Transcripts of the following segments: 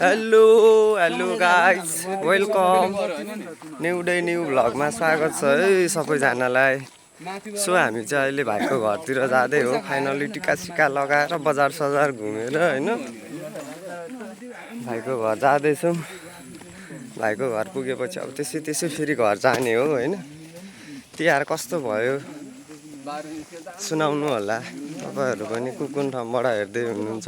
Hello hello guys welcome new day new भ्लगमा स्वागत छ है सबैजनालाई। सो हामी चाहिँ अहिले भाइको घरतिर जाँदै हो। फाइनली टिका सिका लगाएर बजार सजार घुमेर होइन भाइको घर जाँदैछौँ। भाइको घर पुगेपछि अब त्यसै फेरि घर जाने हो होइन। तिहार कस्तो भयो सुनाउनु होला। तपाईँहरू पनि कुन ठाउँबाट हेर्दै हुनुहुन्छ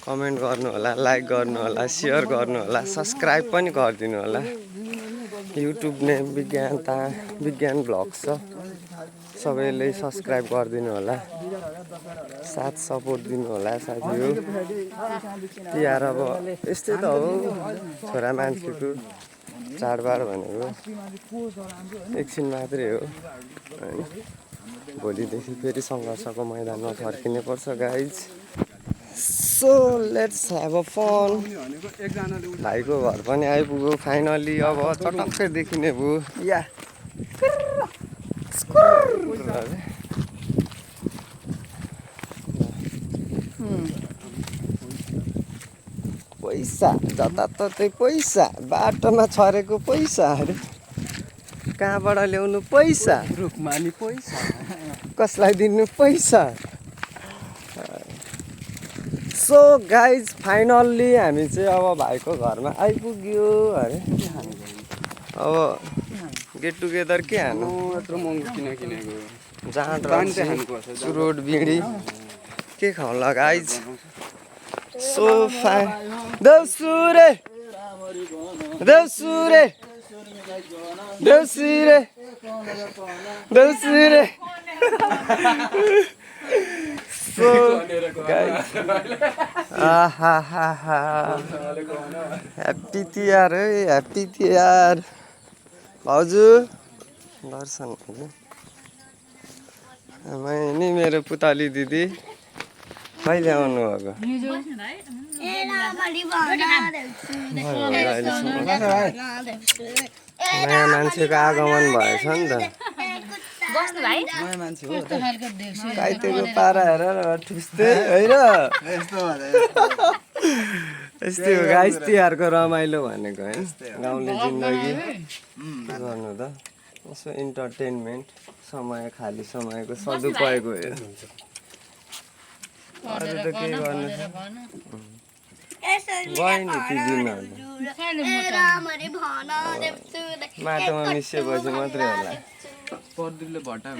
कमेन्ट गर्नु होला, लाइक गर्नु होला, सेयर गर्नु होला, सब्सक्राइब पनि गरिदिनु होला। युट्युब नेम विज्ञान भ्लग्स छ, सबैले सब्सक्राइब गरिदिनु होला, साथ सपोर्ट दिनु होला साथीहरू। तिहार अब यस्तै त हो, छोरा मान्छेको चाडबाड भनेको एकछिन मात्रै हो होइन। भोलिदेखि फेरि सङ्घर्षको मैदानमा फर्किने पर्छ guys. So let's have a fun. भाइको घर पनि आइपुग्यो फाइनली। अब चटक्कै देखिने भयो या पैसा जताततै पैसा, बाटोमा छरेको पैसाहरू कहाँबाट ल्याउनु पैसा, रुखमानी पैसा कसलाई दिनु पैसा। सो गाइज फाइनल्ली हामी चाहिँ अब भाइको घरमा आइपुग्यो अरे। अब गेट टुगेदर के हानु, यत्रो महँगो किनेको जाँड चुरोट बिँडी के खाउँला गाइज। सो फाइन देउसुरे देउसुरे देउसुरे देउसुरे। सो गाइज ह्याप्पी तिहार है, ह्याप्पी तिहार। भाउजू दर्शन नि मेरो पुतली दिदी कहिले आउनु भएको? नयाँ मान्छेको आगमन भएछ नि त। नयाँ मान्छे हो काइतेको पारा हेर ठुस्दै होइन। यस्तै हो गाइस तिहारको रमाइलो भनेको होइन। गाउँले जिन्दगी गर्नु त यसो इन्टरटेनमेन्ट, समय खाली समयको सदुपयोग हो। अरू त के गर्नु छ, गयो नि ती दिनहरू। माटोमा मिसिएपछि मात्रै होला। पर्दुले भट्टा